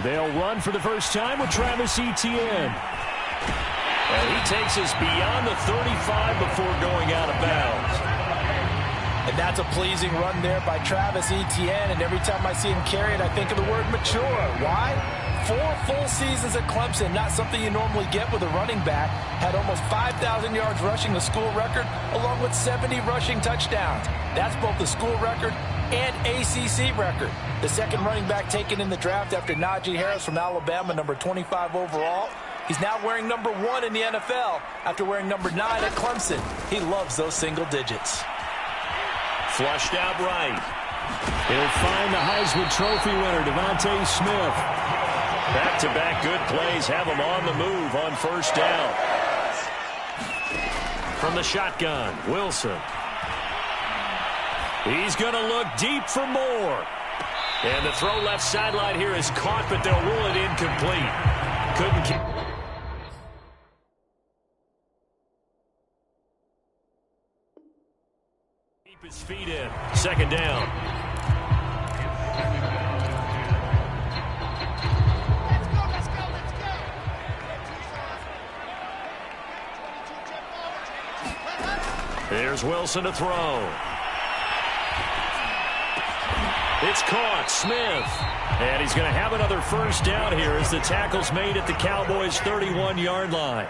They'll run for the first time with Travis Etienne. And he takes us beyond the 35 before going out of bounds. And that's a pleasing run there by Travis Etienne. And every time I see him carry it, I think of the word mature. Why? 4 full seasons at Clemson, not something you normally get with a running back. Had almost 5,000 yards rushing, the school record, along with 70 rushing touchdowns. That's both the school record and ACC record. The second running back taken in the draft after Najee Harris from Alabama, number 25 overall. He's now wearing number 1 in the NFL after wearing number 9 at Clemson. He loves those single digits. Flushed out right. He'll find the Heisman Trophy winner, Devontae Smith. Back-to-back good plays have him on the move on first down. From the shotgun, Wilson. He's going to look deep for more. And the throw left sideline here is caught, but they'll rule it incomplete. Couldn't keep... keep his feet in. Second down. There's Wilson to throw. It's caught. Smith. And he's going to have another first down here as the tackle's made at the Cowboys' 31-yard line.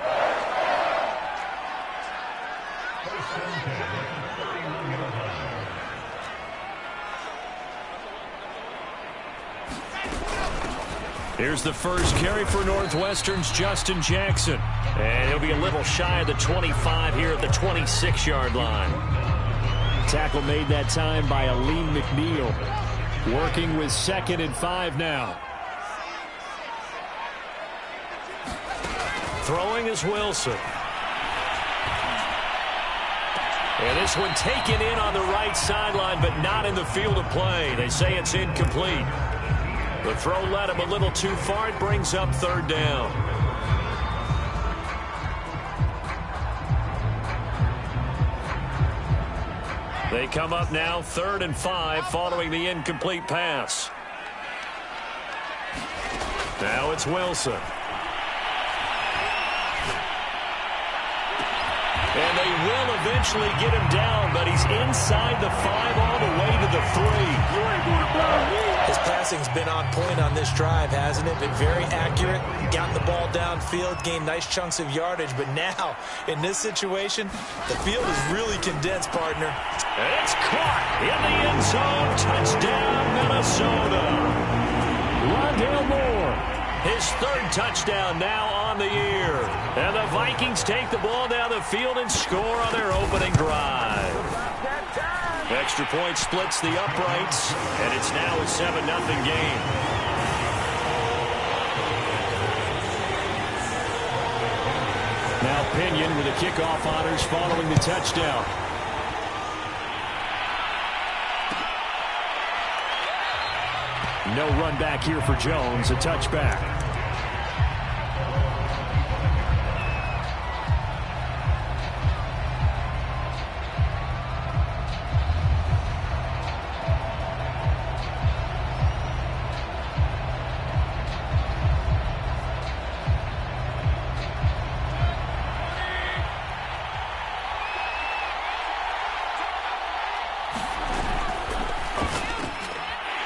Here's the first carry for Northwestern's Justin Jackson. And he'll be a little shy of the 25 here at the 26-yard line. Tackle made that time by Alim McNeil. Working with 2nd and 5 now. Throwing is Wilson. And this one taken in on the right sideline, but not in the field of play. They say it's incomplete. The throw led him a little too far. It brings up third down. They come up now 3rd and 5 following the incomplete pass. Now it's Wilson. And they will eventually get him down, but he's inside the 5 all the way to the 3. His passing's been on point on this drive, hasn't it? Been very accurate, gotten the ball downfield, gained nice chunks of yardage, but now, in this situation, the field is really condensed, partner. And it's caught in the end zone. Touchdown, Minnesota. Rondale Moore. His 3rd touchdown now on the year. And the Vikings take the ball down the field and score on their opening drive. Extra point splits the uprights, and it's now a 7-0 game. Now Pinion with the kickoff honors following the touchdown. No run back here for Jones, a touchback.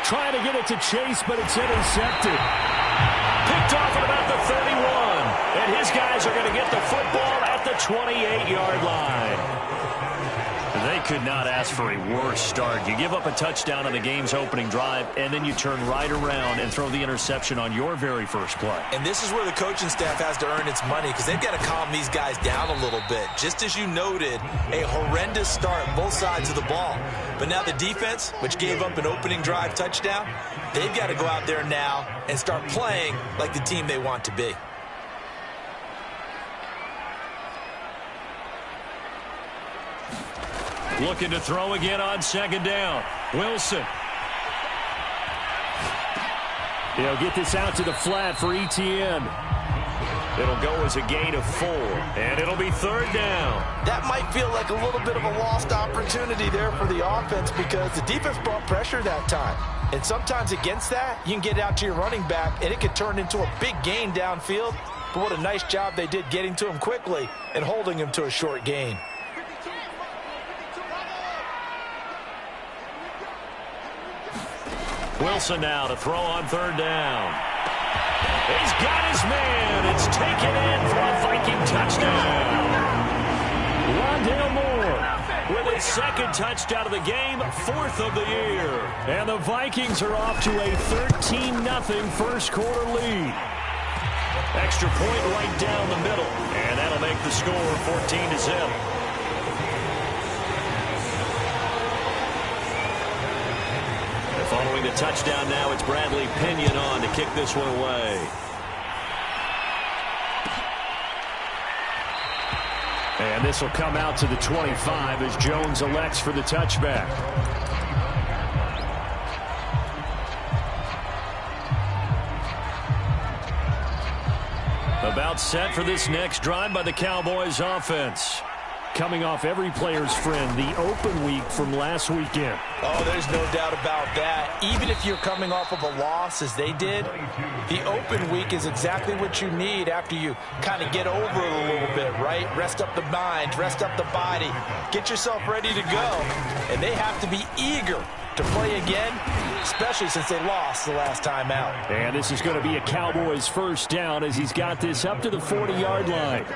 Trying to get it to Chase, but it's intercepted. Picked off at about the 31. And his guys are going to get the football at the 28-yard line. They could not ask for a worse start. You give up a touchdown on the game's opening drive, and then you turn right around and throw the interception on your very first play. And this is where the coaching staff has to earn its money, because they've got to calm these guys down a little bit. Just as you noted, a horrendous start both sides of the ball. But now the defense, which gave up an opening drive touchdown, they've got to go out there now and start playing like the team they want to be. Looking to throw again on 2nd down. Wilson. He'll get this out to the flat for Etienne. It'll go as a gain of 4, and it'll be 3rd down. That might feel like a little bit of a lost opportunity there for the offense because the defense brought pressure that time. And sometimes against that, you can get out to your running back, and it could turn into a big gain downfield. But what a nice job they did getting to him quickly and holding him to a short gain. Wilson now to throw on 3rd down. He's got his man. It's taken in for a Viking touchdown. Rondale Moore With his 2nd touchdown of the game, 4th of the year. And the Vikings are off to a 13-0 first quarter lead. Extra point right down the middle. And that'll make the score 14-0. Following the touchdown now, it's Bradley Pinion on to kick this one away. And this will come out to the 25 as Jones elects for the touchback. About set for this next drive by the Cowboys offense. Coming off every player's friend, the open week from last weekend. Oh, there's no doubt about that. Even if you're coming off of a loss as they did, the open week is exactly what you need after you kind of get over it a little bit, right? Rest up the mind, rest up the body, get yourself ready to go. And they have to be eager to play again, especially since they lost the last time out. And this is going to be a Cowboys first down as he's got this up to the 40-yard line.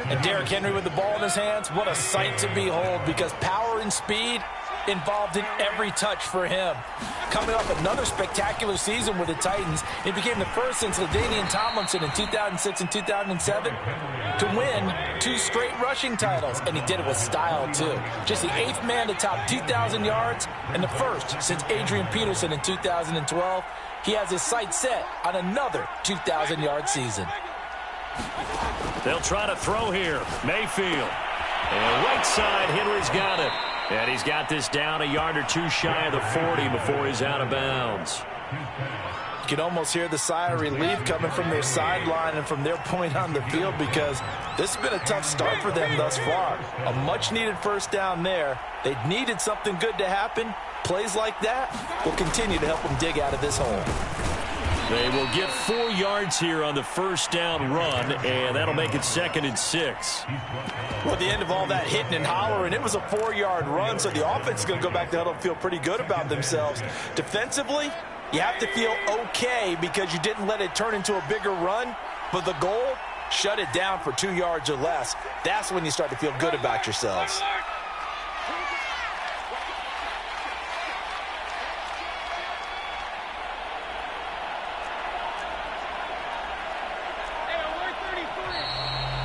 And Derrick Henry with the ball in his hands, what a sight to behold, because power and speed involved in every touch for him. Coming off another spectacular season with the Titans, he became the first since LaDainian Tomlinson in 2006 and 2007 to win 2 straight rushing titles, and he did it with style too. Just the 8th man to top 2,000 yards and the first since Adrian Peterson in 2012. He has his sights set on another 2,000-yard season. They'll try to throw here. Mayfield. And right side, Henry's got it. And he's got this down a yard or 2 shy of the 40 before he's out of bounds. You can almost hear the sigh of relief coming from their sideline and from their point on the field because this has been a tough start for them thus far. A much-needed first down there. They needed something good to happen. Plays like that will continue to help them dig out of this hole. They will get 4 yards here on the first down run, and that'll make it 2nd and 6. Well, at the end of all that hitting and hollering, it was a 4-yard run, so the offense is going to go back to huddle and feel pretty good about themselves. Defensively, you have to feel okay because you didn't let it turn into a bigger run, but the goal, shut it down for 2 yards or less. That's when you start to feel good about yourselves.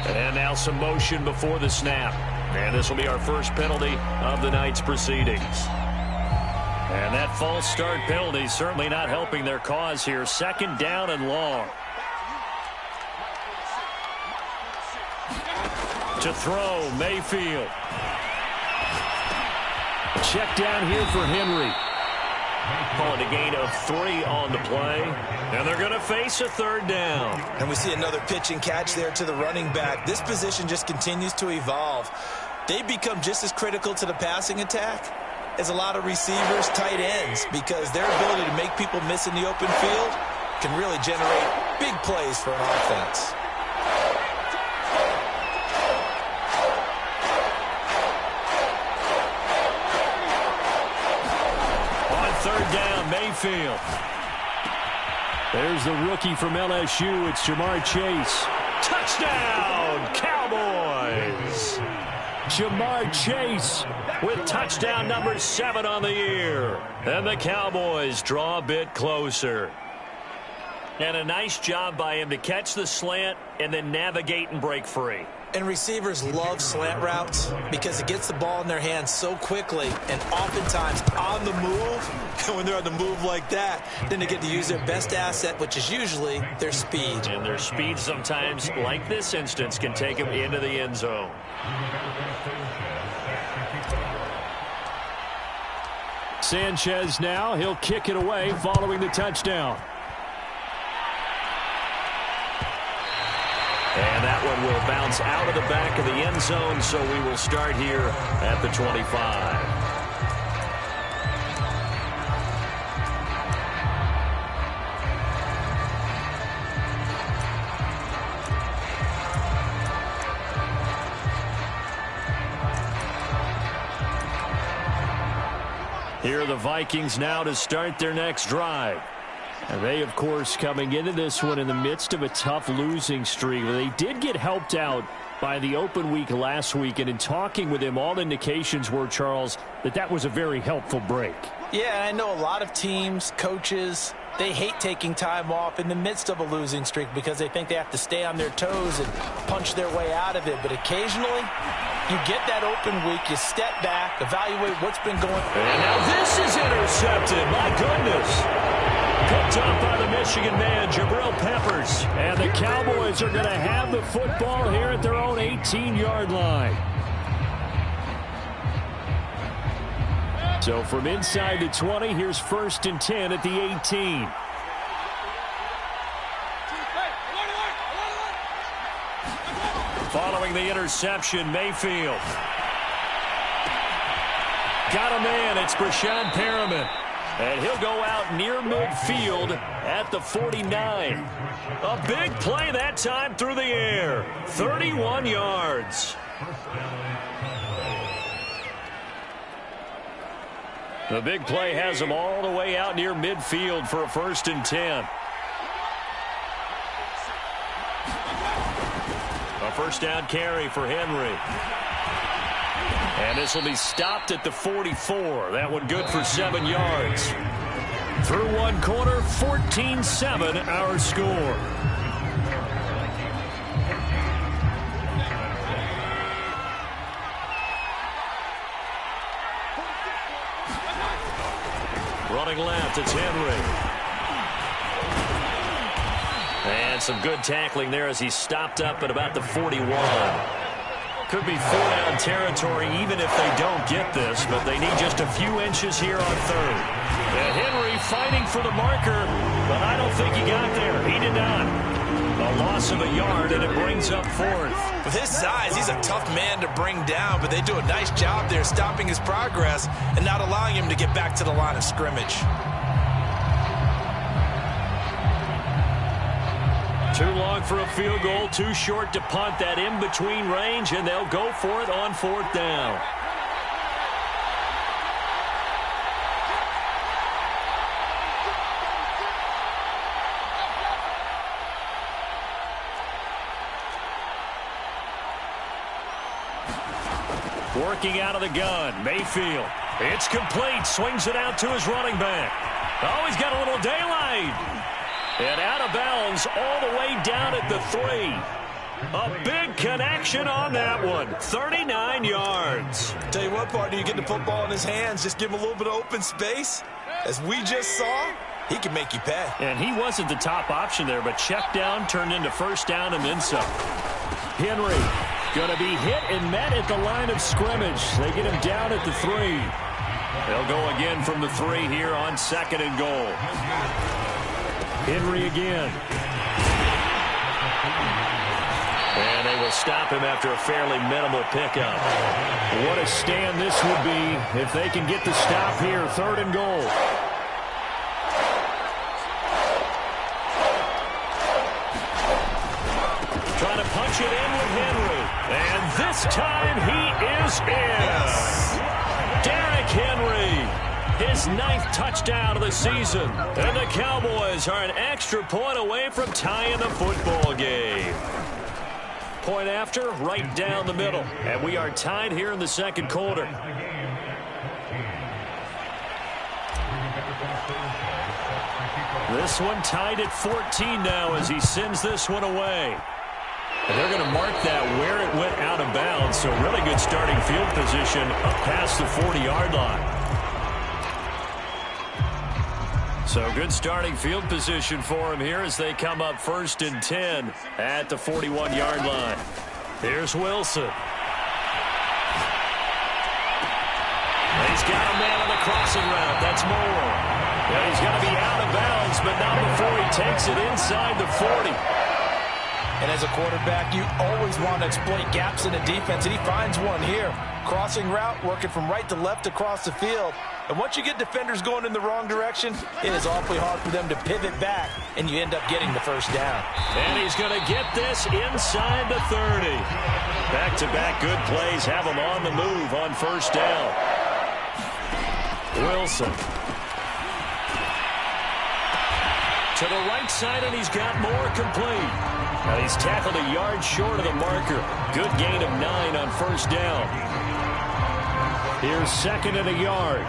And now some motion before the snap. And this will be our first penalty of the night's proceedings. And that false start penalty certainly not helping their cause here. 2nd down and long. To throw, Mayfield. Check down here for Henry. Calling a gain of 3 on the play. And they're going to face a 3rd down. And we see another pitch and catch there to the running back. This position just continues to evolve. They become just as critical to the passing attack as a lot of receivers, tight ends, because their ability to make people miss in the open field can really generate big plays for an offense. On 3rd down, Mayfield. There's the rookie from LSU. It's Jamar Chase. Touchdown, Cowboys. Jamar Chase with touchdown number 7 on the year. And the Cowboys draw a bit closer. And a nice job by him to catch the slant and then navigate and break free. And receivers love slant routes because it gets the ball in their hands so quickly and oftentimes on the move. And when they're on the move like that, then they get to use their best asset, which is usually their speed. And their speed sometimes, like this instance, can take them into the end zone. Sanchez now. He'll kick it away following the touchdown. will bounce out of the back of the end zone, so we will start here at the 25. Here are the Vikings now to start their next drive. And they, of course, coming into this one in the midst of a tough losing streak. They did get helped out by the open week last week, and in talking with him, all indications were, Charles, that was a very helpful break. Yeah, I know a lot of teams, coaches, they hate taking time off in the midst of a losing streak because they think they have to stay on their toes and punch their way out of it. But occasionally, you get that open week, you step back, evaluate what's been going on. And now this is intercepted. My goodness. Picked up by the Michigan man, Jabril Peppers. And the Cowboys are going to have the football here at their own 18-yard line. So from inside the 20, here's 1st and 10 at the 18. Following the interception, Mayfield. Got a man, it's Brashad Perriman. And he'll go out near midfield at the 49. A big play that time through the air. 31 yards. The big play has him all the way out near midfield for a 1st and 10. A first down carry for Henry. And this will be stopped at the 44. That one good for 7 yards. Through one quarter, 14-7 our score. Running left, it's Henry. And some good tackling there as he stopped up at about the 41. Could be 4-down territory even if they don't get this, but they need just a few inches here on 3rd. And Henry fighting for the marker, but I don't think he got there. He did not. A loss of a yard, and it brings up 4th. With his size, he's a tough man to bring down, but they do a nice job there stopping his progress and not allowing him to get back to the line of scrimmage. Too long for a field goal, too short to punt. That in-between range, and they'll go for it on 4th down. Working out of the gun, Mayfield. It's complete, swings it out to his running back. Oh, he's got a little daylight. And out of bounds all the way down at the 3. A big connection on that one. 39 yards. Tell you what, partner, you get the football in his hands, just give him a little bit of open space. As we just saw, he can make you pay. And he wasn't the top option there, but check down turned into 1st down and then some. Henry going to be hit and met at the line of scrimmage. They get him down at the 3. They'll go again from the 3 here on 2nd and goal. Henry again. And they will stop him after a fairly minimal pickup. What a stand this would be if they can get the stop here. 3rd and goal. Trying to punch it in with Henry. And this time he is in. Derrick Henry. His 9th touchdown of the season. And the Cowboys are an extra point away from tying the football game. Point after, right down the middle. And we are tied here in the 2nd quarter. This one tied at 14 now as he sends this one away. And they're going to mark that where it went out of bounds. So really good starting field position up past the 40-yard line. So good starting field position for him here as they come up 1st and 10 at the 41-yard line. Here's Wilson. He's got a man on the crossing route. That's Moore. And he's going to be out of bounds, but not before he takes it inside the 40. And as a quarterback, you always want to exploit gaps in the defense, and he finds one here. Crossing route, working from right to left across the field. And once you get defenders going in the wrong direction, it is awfully hard for them to pivot back, and you end up getting the first down. And he's going to get this inside the 30. Back-to-back good plays have him on the move on first down. Wilson. To the right side, and he's got more complete. Now he's tackled a yard short of the marker. Good gain of 9 on first down. Here's second and a yard.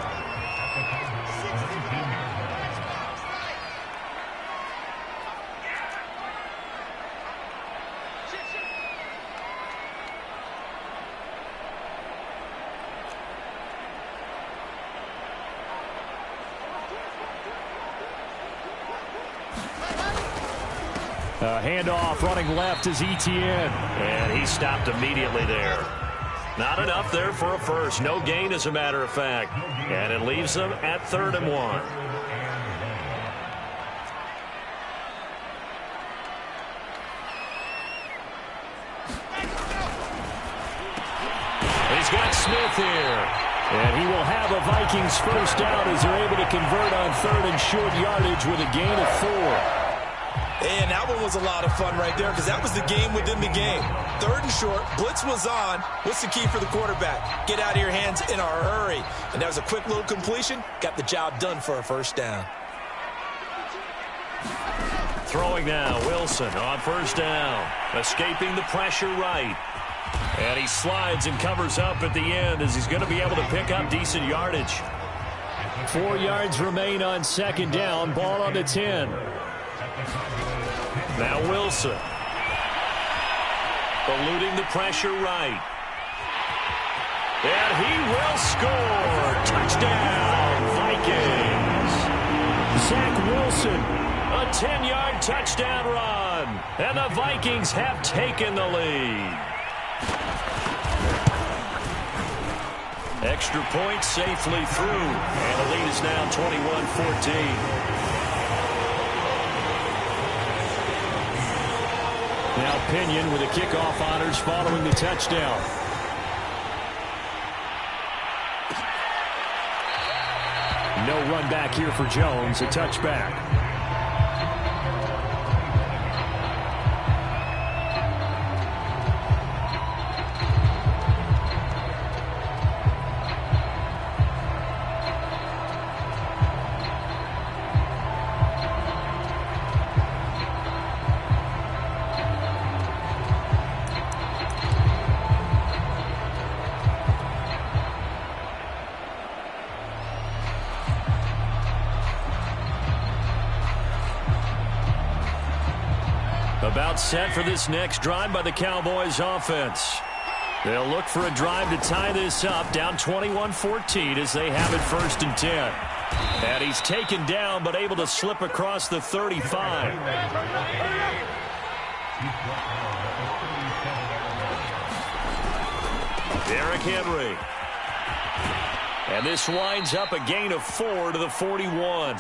Handoff running left is Etienne. And he stopped immediately there. Not enough there for a first. No gain, as a matter of fact. And it leaves them at 3rd and 1. He's got Smith here. And he will have a Vikings first down as they're able to convert on 3rd and short yardage with a gain of 4. And that one was a lot of fun right there because that was the game within the game. 3rd and short, blitz was on. What's the key for the quarterback? Get out of your hands in a hurry. And that was a quick little completion. Got the job done for a first down. Throwing now, Wilson on first down. Escaping the pressure right. And he slides and covers up at the end as he's going to be able to pick up decent yardage. 4 yards remain on second down. Ball on the 10. Now Wilson. Eluding the pressure right. And he will score. Touchdown, Vikings. Zach Wilson. A 10-yard touchdown run. And the Vikings have taken the lead. Extra point safely through. And the lead is now 21-14. Now Pinion with the kickoff honors following the touchdown. No run back here for Jones. A touchback. About set for this next drive by the Cowboys offense. They'll look for a drive to tie this up, down 21-14 as they have it 1st and 10. And he's taken down but able to slip across the 35. Derrick Henry. And this winds up a gain of 4 to the 41.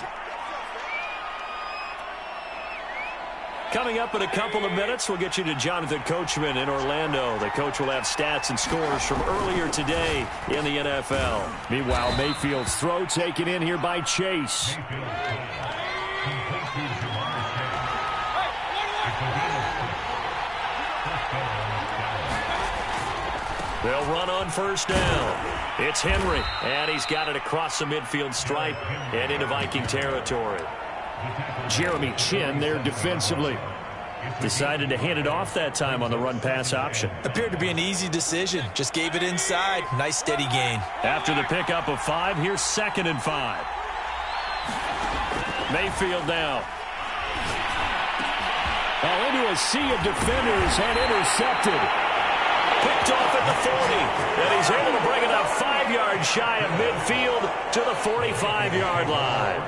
Coming up in a couple of minutes, we'll get you to Jonathan Coachman in Orlando. The coach will have stats and scores from earlier today in the NFL. Meanwhile, Mayfield's throw taken in here by Chase. They'll run on first down. It's Henry, and he's got it across the midfield stripe and into Viking territory. Jeremy Chin there defensively. Decided to hand it off that time on the run-pass option. Appeared to be an easy decision. Just gave it inside. Nice steady gain. After the pickup of 5, here's 2nd and 5. Mayfield now. Into a sea of defenders and intercepted. Picked off at the 40. And he's able to bring it up 5 yards shy of midfield to the 45-yard line.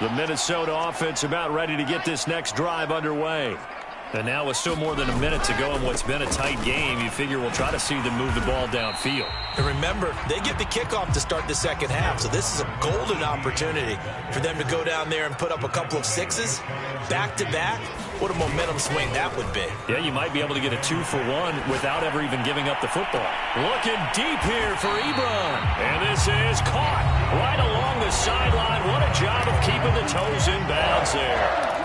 The Minnesota offense about ready to get this next drive underway. And now with still more than a minute to go in what's been a tight game, you figure we'll try to see them move the ball downfield. And remember, they get the kickoff to start the second half, so this is a golden opportunity for them to go down there and put up a couple of sixes back-to-back. What a momentum swing that would be. Yeah, you might be able to get a 2-for-1 without ever even giving up the football. Looking deep here for Ebron. And this is caught right along the sideline. What a job of keeping the toes in bounds there.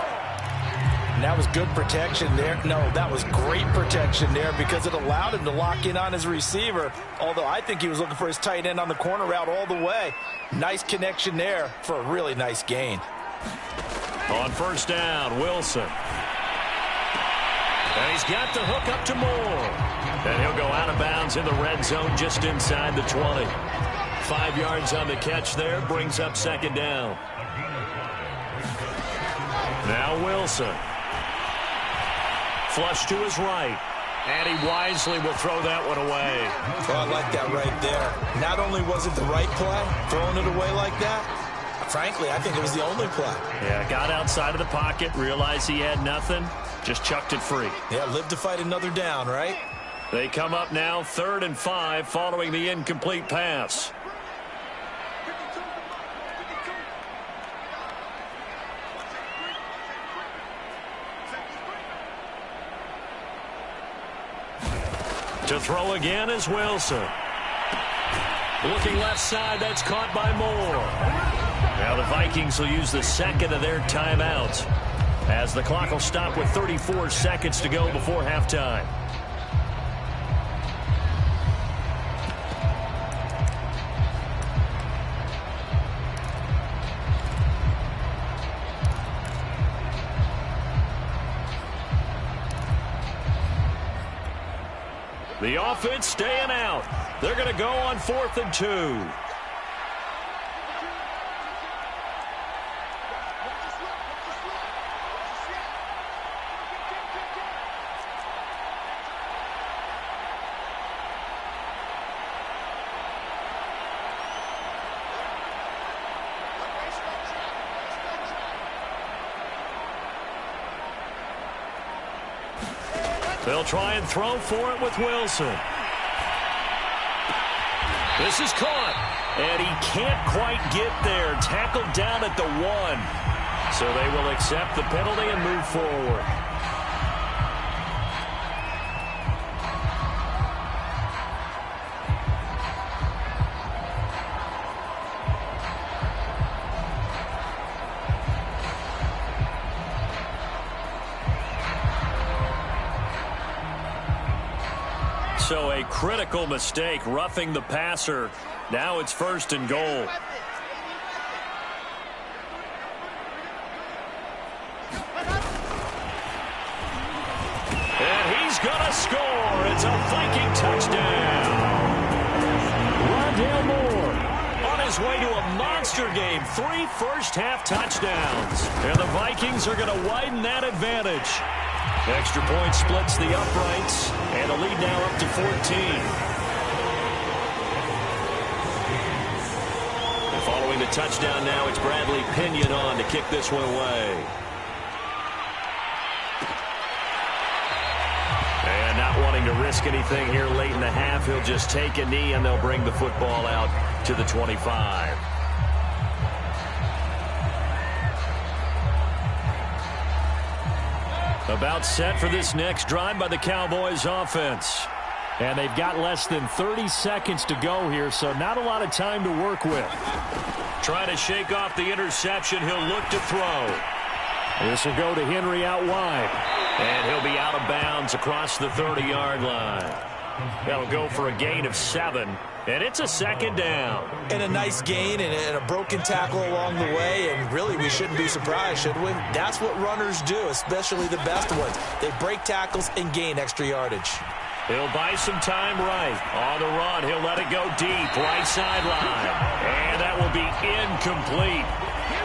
And that was good protection there. No, that was great protection there because it allowed him to lock in on his receiver, although I think he was looking for his tight end on the corner route all the way. Nice connection there for a really nice gain. On first down, Wilson. And he's got the hook up to Moore. And he'll go out of bounds in the red zone just inside the 20. 5 yards on the catch there, brings up second down. Now Wilson. Flush to his right. And he wisely will throw that one away. Oh, I like that right there. Not only was it the right play, throwing it away like that, frankly, I think it was the only play. Yeah, got outside of the pocket, realized he had nothing, just chucked it free. Yeah, live to fight another down, right? They come up now 3rd and 5 following the incomplete pass. To throw again is Wilson. Looking left side, that's caught by Moore. Now the Vikings will use the second of their timeouts as the clock will stop with 34 seconds to go before halftime. The offense staying out. They're going to go on 4th and 2. They'll try and throw for it with Wilson. This is caught, and he can't quite get there. Tackled down at the 1. So they will accept the penalty and move forward. So a critical mistake, roughing the passer. Now it's 1st and goal. And he's going to score. It's a Viking touchdown. Rondale Moore on his way to a monster game. 3 first-half touchdowns. And the Vikings are going to widen that advantage. Extra point splits the uprights, and the lead now up to 14. And following the touchdown now, it's Bradley Pinion on to kick this one away. And not wanting to risk anything here late in the half, he'll just take a knee, and they'll bring the football out to the 25. About set for this next drive by the Cowboys offense. And they've got less than 30 seconds to go here, so not a lot of time to work with. Trying to shake off the interception, he'll look to throw. This will go to Henry out wide. And he'll be out of bounds across the 30-yard line. That'll go for a gain of 7. And it's a 2nd down. And a nice gain and a broken tackle along the way. And really, we shouldn't be surprised, should we? That's what runners do, especially the best ones. They break tackles and gain extra yardage. He'll buy some time right. On the run, he'll let it go deep, right sideline. And that will be incomplete.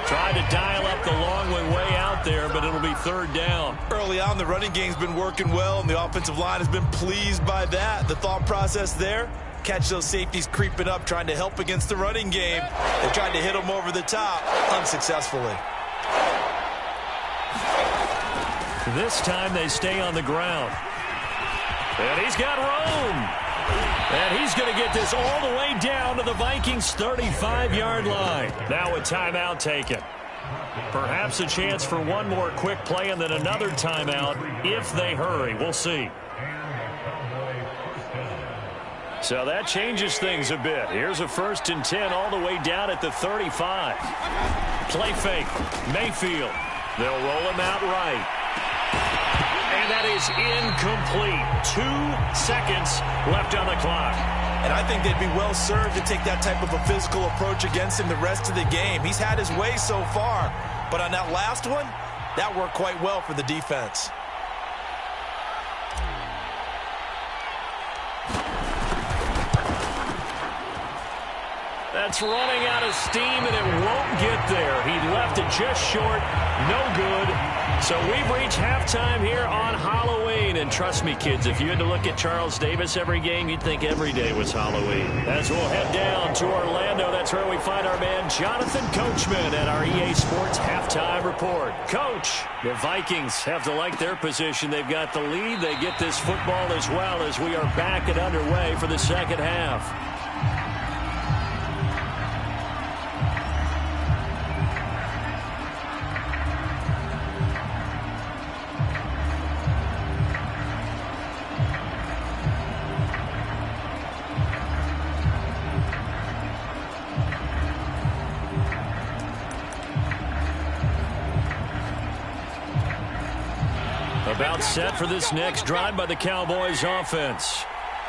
Trying to dial up the long one way out there, but it'll be 3rd down. Early on, the running game's been working well, and the offensive line has been pleased by that. The thought process there, catch those safeties creeping up, trying to help against the running game. They tried to hit them over the top, unsuccessfully. This time they stay on the ground. And he's got room. And he's going to get this all the way down to the Vikings' 35-yard line. Now a timeout taken. Perhaps a chance for one more quick play and then another timeout if they hurry. We'll see. So that changes things a bit. Here's a 1st and 10 all the way down at the 35. Play fake. Mayfield. They'll roll him out right. And that is incomplete. 2 seconds left on the clock. And I think they'd be well served to take that type of a physical approach against him the rest of the game. He's had his way so far. But on that last one, that worked quite well for the defense. That's running out of steam, and it won't get there. He left it just short. No good. So we've reached halftime here on Halloween. And trust me, kids, if you had to look at Charles Davis every game, you'd think every day was Halloween. As we'll head down to Orlando, that's where we find our man Jonathan Coachman at our EA Sports Halftime Report. Coach, the Vikings have to like their position. They've got the lead. They get this football as well as we are back and underway for the second half. About set for this next drive by the Cowboys offense.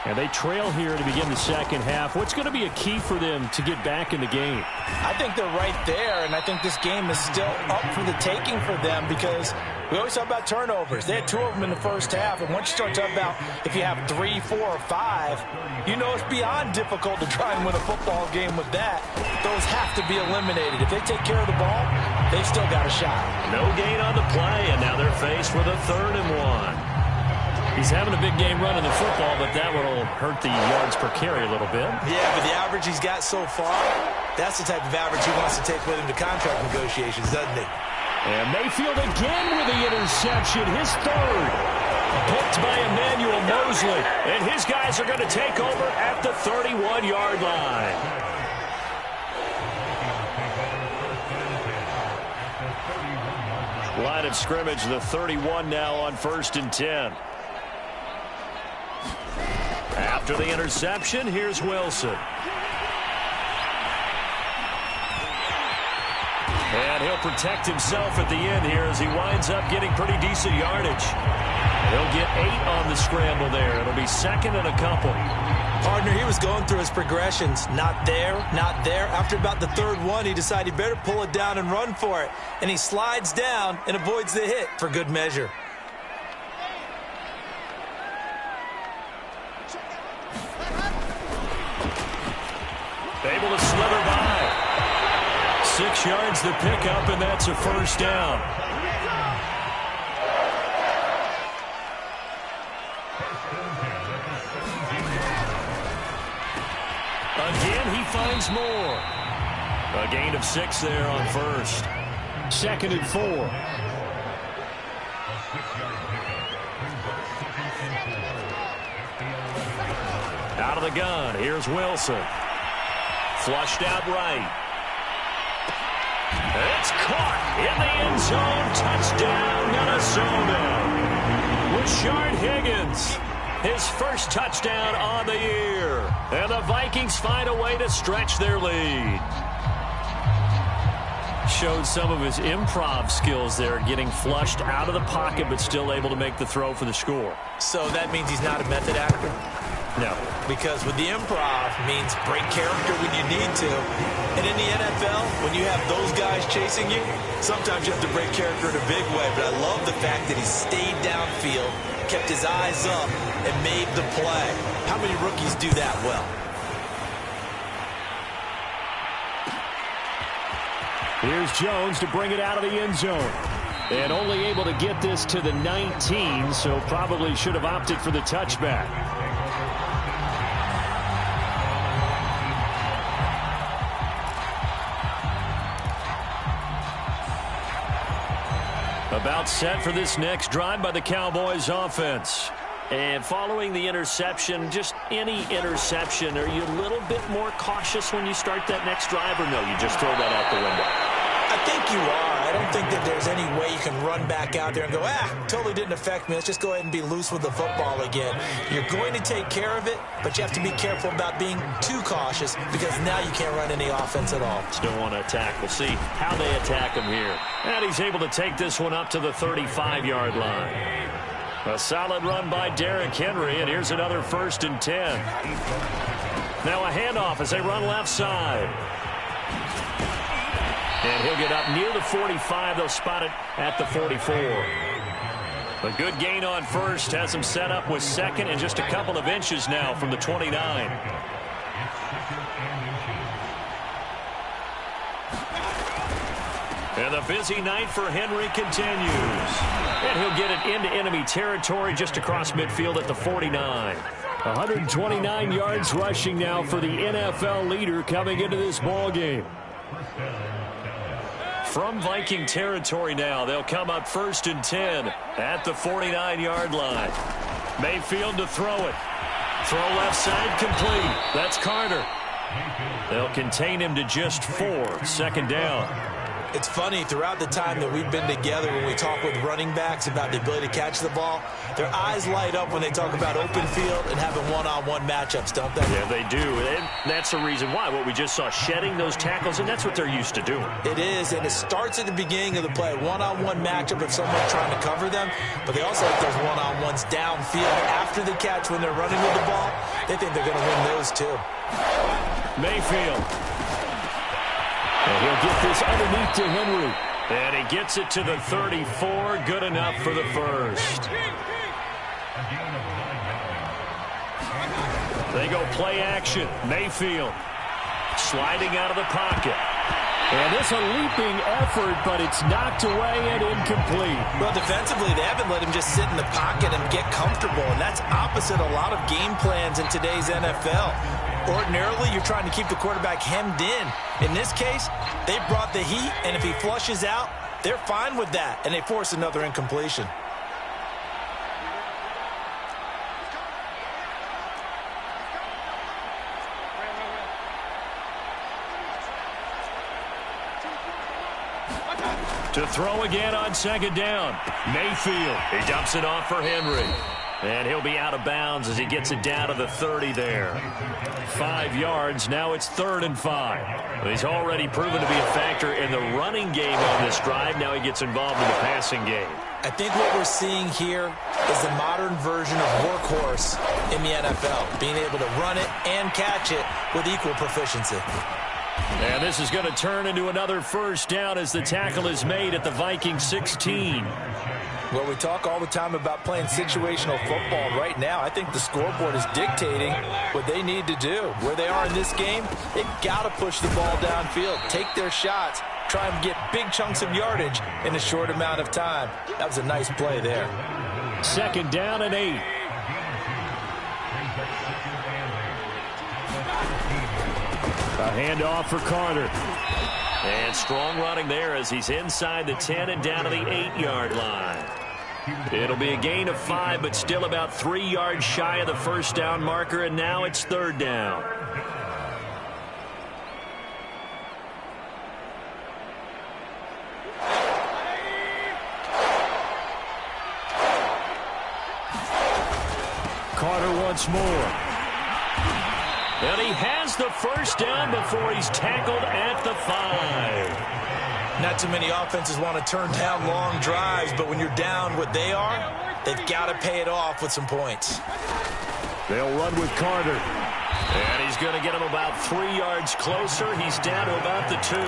And they trail here to begin the second half. What's going to be a key for them to get back in the game? I think they're right there, and I think this game is still up for the taking for them because we always talk about turnovers. They had 2 of them in the first half, and once you start talking about if you have 3, 4, or 5, you know it's beyond difficult to try and win a football game with that. Those have to be eliminated. If they take care of the ball, they've still got a shot. No gain on the play, and now they're faced with a 3rd and 1. He's having a big game running the football, but that will hurt the yards per carry a little bit. Yeah, but the average he's got so far, that's the type of average he wants to take with him to contract negotiations, doesn't he? And Mayfield again with the interception, his 3rd. Picked by Emmanuel Mosley. And his guys are going to take over at the 31-yard line. Line of scrimmage, the 31 now on 1st and 10. After the interception, here's Wilson. And he'll protect himself at the end here as he winds up getting pretty decent yardage. He'll get 8 on the scramble there. It'll be 2nd and a couple. Partner, he was going through his progressions. Not there, not there. After about the 3rd one, he decided he better pull it down and run for it. And he slides down and avoids the hit for good measure. Able to slither by. 6 yards to pick up, and that's a 1st down. Again, he finds more. A gain of 6 there on 1st. 2nd and 4. Out of the gun, here's Wilson. Flushed out right. It's caught in the end zone. Touchdown, Minnesota. Rashard Higgins, his first touchdown on the year. And the Vikings find a way to stretch their lead. Showed some of his improv skills there, getting flushed out of the pocket, but still able to make the throw for the score. So that means he's not a method actor? No. Because with the improv means break character when you need to. And in the NFL, when you have those guys chasing you, sometimes you have to break character in a big way. But I love the fact that he stayed downfield, kept his eyes up, and made the play. How many rookies do that well? Here's Jones to bring it out of the end zone. And only able to get this to the 19, so probably should have opted for the touchback. About set for this next drive by the Cowboys offense. And following the interception, just any interception, are you a little bit more cautious when you start that next drive, or no, you just throw that out the window? I think you are. I don't think that there's any way you can run back out there and go, totally didn't affect me. Let's just go ahead and be loose with the football again. You're going to take care of it, but you have to be careful about being too cautious because now you can't run any offense at all. Still want to attack. We'll see how they attack him here. And he's able to take this one up to the 35-yard line. A solid run by Derrick Henry, and here's another 1st and 10. Now a handoff as they run left side. And he'll get up near the 45. They'll spot it at the 44. A good gain on first. Has him set up with second and just a couple of inches now from the 29. And the busy night for Henry continues. And he'll get it into enemy territory just across midfield at the 49. 129 yards rushing now for the NFL leader coming into this ball game. From Viking territory now, they'll come up 1st and 10 at the 49-yard line. Mayfield to throw it. Throw left side complete. That's Carter. They'll contain him to just 4. 2nd down. It's funny, throughout the time that we've been together, when we talk with running backs about the ability to catch the ball, their eyes light up when they talk about open field and having one-on-one matchups, don't they? Yeah, they do. And that's the reason why. What we just saw, shedding those tackles, and that's what they're used to doing. It is, and it starts at the beginning of the play. One-on-one matchup if someone's trying to cover them, but they also have those one-on-ones downfield after the catch when they're running with the ball. They think they're going to win those too. Mayfield. And he'll get this underneath to Henry. And he gets it to the 34. Good enough for the first. They go play action. Mayfield sliding out of the pocket. And it's a leaping effort, but it's knocked away and incomplete. Well, defensively, they haven't let him just sit in the pocket and get comfortable, and that's opposite a lot of game plans in today's NFL. Ordinarily, you're trying to keep the quarterback hemmed in. In this case, they brought the heat, and if he flushes out, they're fine with that, and they force another incompletion. To throw again on 2nd down. Mayfield. He dumps it off for Henry. And he'll be out of bounds as he gets it down to the 30 there. 5 yards. Now it's 3rd and 5. He's already proven to be a factor in the running game on this drive. Now he gets involved in the passing game. I think what we're seeing here is the modern version of workhorse in the NFL. Being able to run it and catch it with equal proficiency. And this is going to turn into another 1st down as the tackle is made at the Viking 16. Well, we talk all the time about playing situational football. Right now, I think the scoreboard is dictating what they need to do. Where they are in this game, they've got to push the ball downfield, take their shots, try and get big chunks of yardage in a short amount of time. That was a nice play there. 2nd down and 8. A handoff for Carter. And strong running there as he's inside the 10 and down to the 8-yard line. It'll be a gain of 5, but still about 3 yards shy of the 1st down marker, and now it's 3rd down. Carter once more. And he has the 1st down before he's tackled at the 5. Not too many offenses want to turn down long drives, but when you're down what they are, they've got to pay it off with some points. They'll run with Carter. And he's going to get him about 3 yards closer. He's down to about the 2.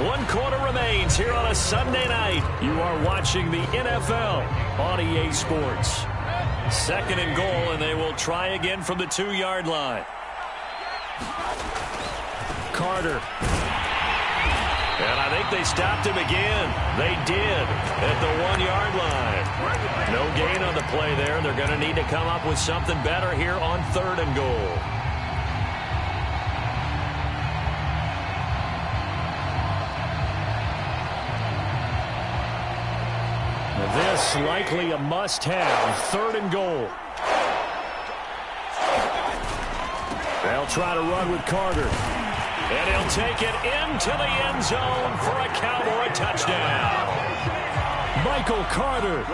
One quarter remains here on a Sunday night. You are watching the NFL on EA Sports. 2nd and goal, and they will try again from the 2-yard line. Carter. And I think they stopped him again. They did at the 1-yard line. No gain on the play there. They're going to need to come up with something better here on 3rd and goal. This likely a must-have. 3rd and goal. They'll try to run with Carter. And he'll take it into the end zone for a Cowboy touchdown. Michael Carter,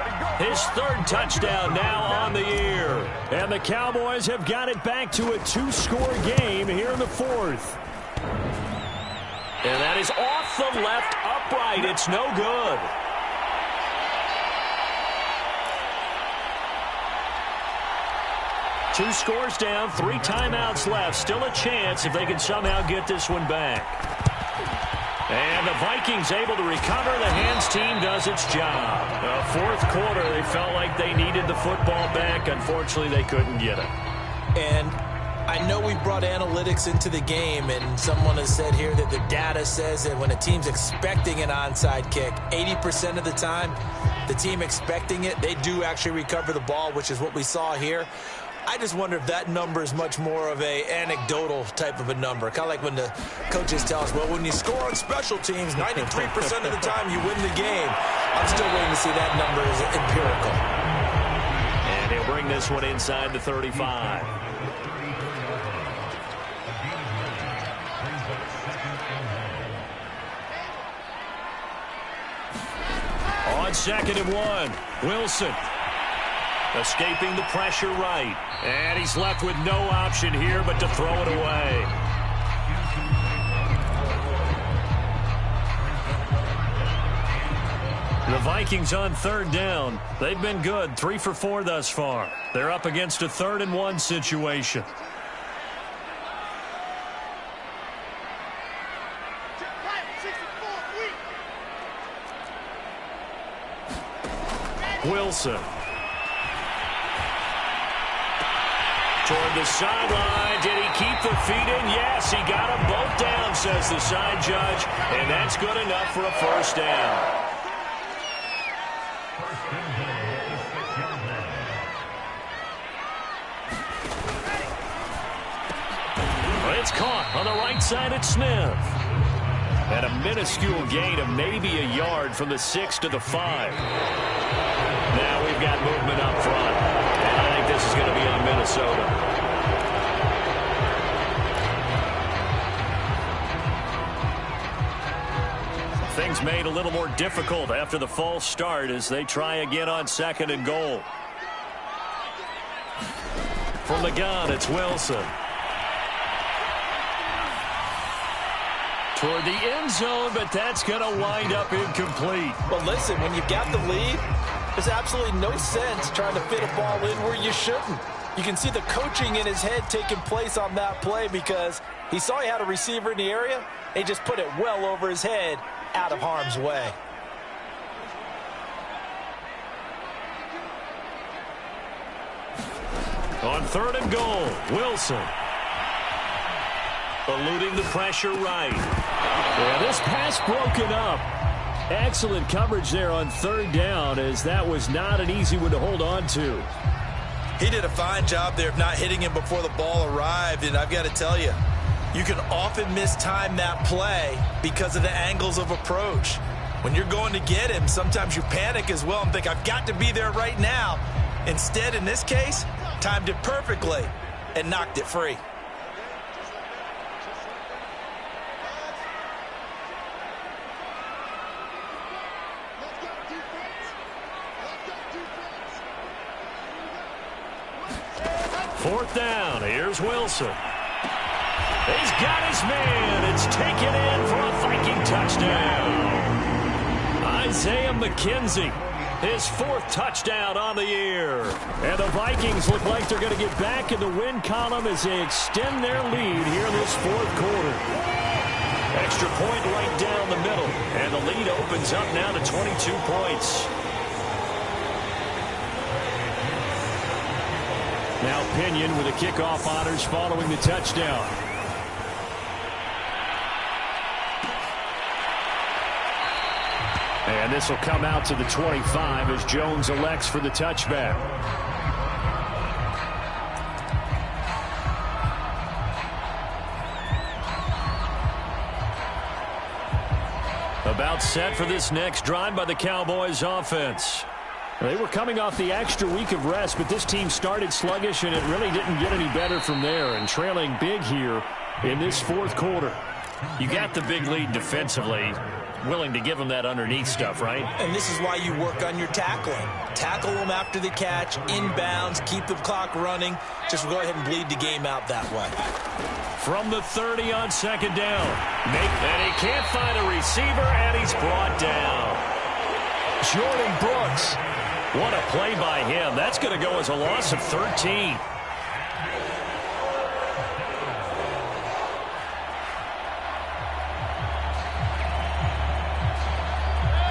his 3rd touchdown now on the year. And the Cowboys have got it back to a 2-score game here in the 4th. And that is off the left upright. It's no good. Two scores down, 3 timeouts left. Still a chance if they can somehow get this one back. And the Vikings able to recover. The hands team does its job. The 4th quarter, they felt like they needed the football back. Unfortunately, they couldn't get it. And I know we brought analytics into the game, and someone has said here that the data says that when a team's expecting an onside kick, 80% of the time, the team expecting it, they do actually recover the ball, which is what we saw here. I just wonder if that number is much more of a anecdotal type of a number. Kind of like when the coaches tell us, well, when you score on special teams, 93% of the time you win the game. I'm still waiting to see that number is empirical. And he'll bring this one inside the 35. On 2nd and 1, Wilson. Escaping the pressure right. And he's left with no option here but to throw it away. The Vikings on 3rd down. They've been good, 3 for 4 thus far. They're up against a 3rd and 1 situation. Wilson. Toward the sideline. Did he keep the feet in? Yes, he got them both down, says the side judge. And that's good enough for a 1st down. It's caught on the right side at Smith. And a minuscule gain of maybe a yard from the 6 to the 5. Now we've got movement up front. And I think this is going to be on Minnesota. Things made a little more difficult after the false start as they try again on 2nd and goal. From the gun, it's Wilson. Toward the end zone, but that's going to wind up incomplete. Well, listen, when you've got the lead, there's absolutely no sense trying to fit a ball in where you shouldn't. You can see the coaching in his head taking place on that play because he saw he had a receiver in the area, and he just put it well over his head out of harm's way. On 3rd and goal, Wilson. Eluding the pressure right. Yeah, this pass broken up. Excellent coverage there on 3rd down, as that was not an easy one to hold on to. He did a fine job there of not hitting him before the ball arrived, and I've got to tell you, you can often mistime that play because of the angles of approach. When you're going to get him, sometimes you panic as well and think, I've got to be there right now. Instead, in this case, timed it perfectly and knocked it free. Fourth down. Here's Wilson. He's got his man. It's taken in for a Viking touchdown. Isaiah McKenzie, his 4th touchdown on the year. And the Vikings look like they're going to get back in the win column as they extend their lead here in this 4th quarter. Extra point right down the middle. And the lead opens up now to 22 points. Now Pinion with the kickoff honors following the touchdown. And this will come out to the 25 as Jones elects for the touchback. About set for this next drive by the Cowboys offense. They were coming off the extra week of rest, but this team started sluggish, and it really didn't get any better from there, and trailing big here in this fourth quarter. You got the big lead defensively, willing to give them that underneath stuff, right? And this is why you work on your tackling. Tackle them after the catch, inbounds, keep the clock running. Just go ahead and bleed the game out that way. From the 30 on second down. And he can't find a receiver, and he's brought down. Jordan Brooks. What a play by him. That's going to go as a loss of 13.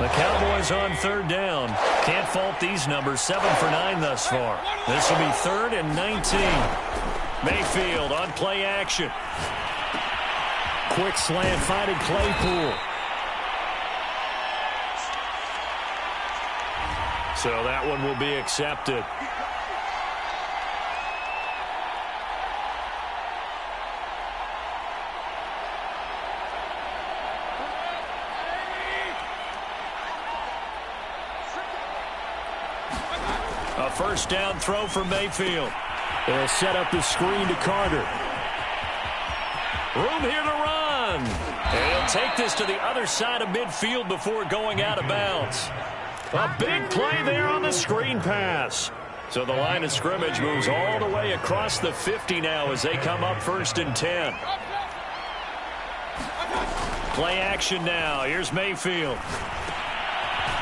The Cowboys on third down. Can't fault these numbers. 7 for 9 thus far. This will be 3rd and 19. Mayfield on play action. Quick slant finding Claypool. So that one will be accepted. A first down throw for Mayfield. They'll set up the screen to Carter. Room here to run. And he'll take this to the other side of midfield before going out of bounds. A big play there on the screen pass. So the line of scrimmage moves all the way across the 50 now as they come up 1st and 10. Play action now. Here's Mayfield.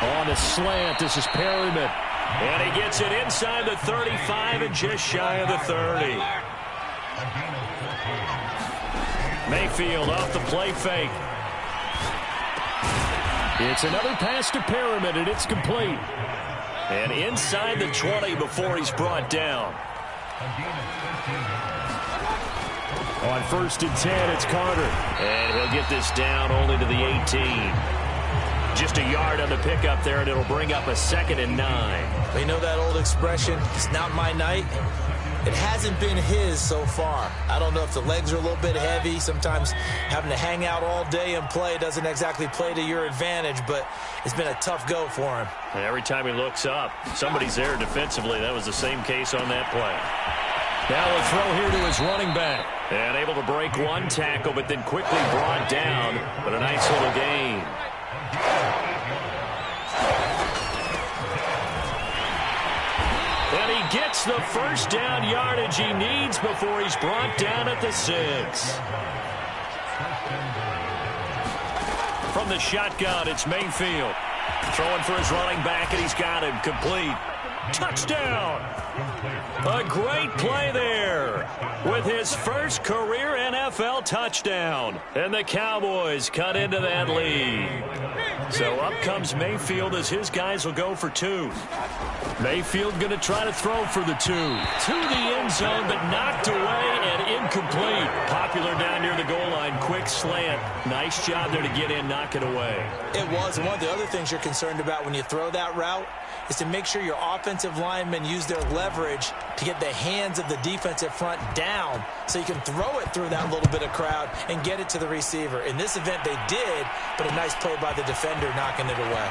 On a slant, this is Perryman. And he gets it inside the 35 and just shy of the 30. Mayfield off the play fake. It's another pass to Perryman, and it's complete. And inside the 20 before he's brought down. On 1st and 10, it's Carter. And he'll get this down only to the 18. Just a yard on the pickup there, and it'll bring up a 2nd and 9. You know that old expression, it's not my night? It hasn't been his so far. I don't know if the legs are a little bit heavy. Sometimes having to hang out all day and play doesn't exactly play to your advantage, but it's been a tough go for him. And every time he looks up, somebody's there defensively. That was the same case on that play. Now a throw here to his running back. And able to break one tackle, but then quickly brought down. But a nice little gain. And he gets the first down yardage he needs before he's brought down at the 6. From the shotgun, it's Mayfield. Throwing for his running back, and he's got him complete. Touchdown! A great play there with his first career NFL touchdown. And the Cowboys cut into that lead. So up comes Mayfield as his guys will go for 2. Mayfield going to try to throw for the 2. To the end zone, but knocked away and incomplete. Popular down near the goal line. Quick slant. Nice job there to get in, knock it away. It was. And one of the other things you're concerned about when you throw that route is to make sure your offensive linemen use their leverage to get the hands of the defensive front down so you can throw it through that little bit of crowd and get it to the receiver. In this event, they did, but a nice play by the defender knocking it away.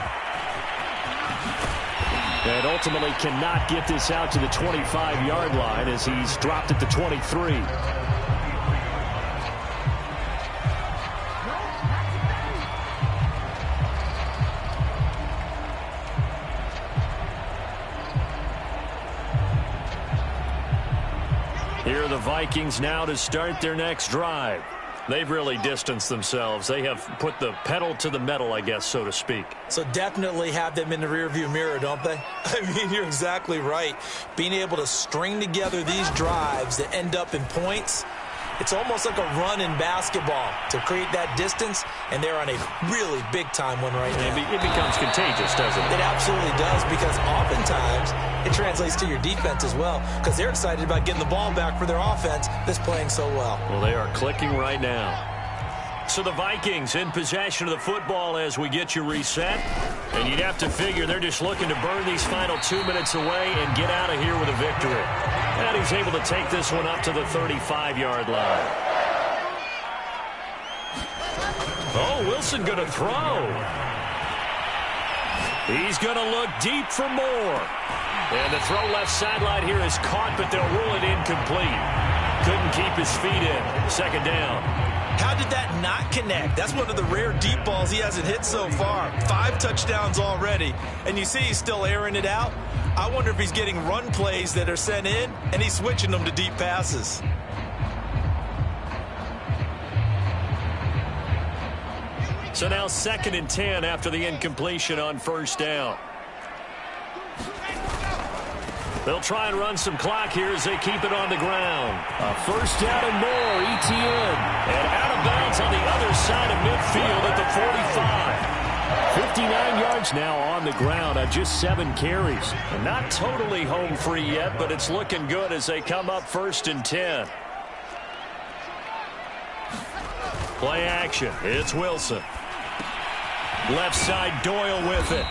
And ultimately cannot get this out to the 25-yard line as he's dropped at the 23. Here are the Vikings now to start their next drive. They've really distanced themselves. They have put the pedal to the metal, I guess, so to speak. So definitely have them in the rearview mirror, don't they? I mean, you're exactly right. Being able to string together these drives that end up in points, it's almost like a run in basketball to create that distance, and they're on a really big-time one right now. It becomes contagious, doesn't it? It absolutely does, because oftentimes it translates to your defense as well, because they're excited about getting the ball back for their offense that's playing so well. Well, they are clicking right now. So the Vikings in possession of the football as we get you reset. And you'd have to figure they're just looking to burn these final 2 minutes away and get out of here with a victory. And he's able to take this one up to the 35-yard line. Oh, Wilson going to throw. He's going to look deep for more. And the throw left sideline here is caught, but they'll rule it incomplete. Couldn't keep his feet in. Second down. How did that not connect? That's one of the rare deep balls he hasn't hit so far. 5 touchdowns already. And you see he's still airing it out. I wonder if he's getting run plays that are sent in, and he's switching them to deep passes. So now 2nd and 10 after the incompletion on first down. They'll try and run some clock here as they keep it on the ground. A first down and more, ETN. And out of bounds on the other side of midfield at the 45. 59 yards now on the ground on just 7 carries. And not totally home free yet, but it's looking good as they come up 1st and 10. Play action. It's Wilson. Left side, Doyle with it.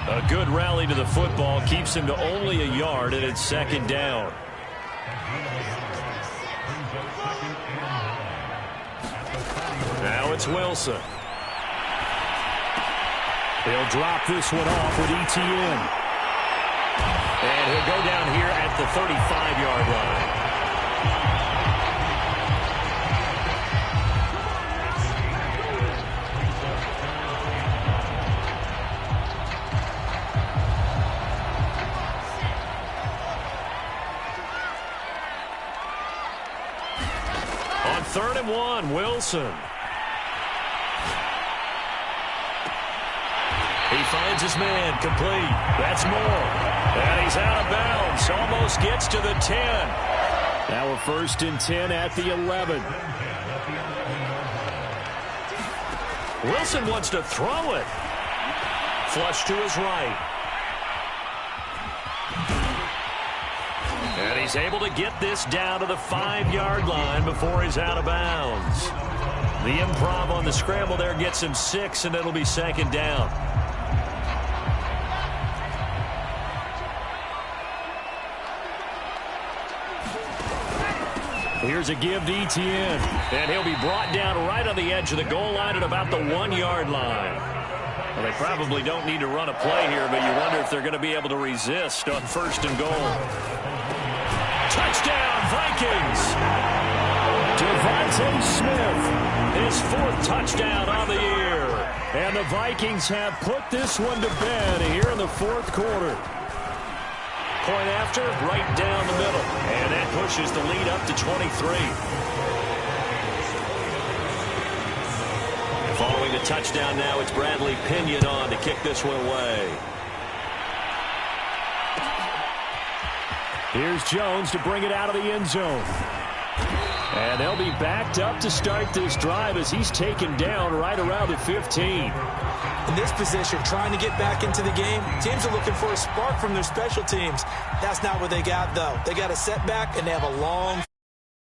A good rally to the football keeps him to only a yard, and it's 2nd down. Now it's Wilson. He'll drop this one off with ETN. And he'll go down here at the 35-yard line. On 3rd and 1, Wilson. He finds his man, complete. That's more. And he's out of bounds. Almost gets to the 10. Now a 1st and 10 at the 11. Wilson wants to throw it. Flush to his right. And he's able to get this down to the 5-yard line before he's out of bounds. The improv on the scramble there gets him 6, and it'll be 2nd down. Here's a give to ETN. And he'll be brought down right on the edge of the goal line at about the 1-yard line. Well, they probably don't need to run a play here, but you wonder if they're going to be able to resist on 1st and goal. Touchdown, Vikings! Devontae Smith. His 4th touchdown on the year. And the Vikings have put this one to bed here in the 4th quarter. Point after, right down the middle. And that pushes the lead up to 23. Following the touchdown now, it's Bradley Pinion on to kick this one away. Here's Jones to bring it out of the end zone. And they'll be backed up to start this drive as he's taken down right around the 15. In this position, trying to get back into the game, teams are looking for a spark from their special teams. That's not what they got, though. They got a setback, and they have a long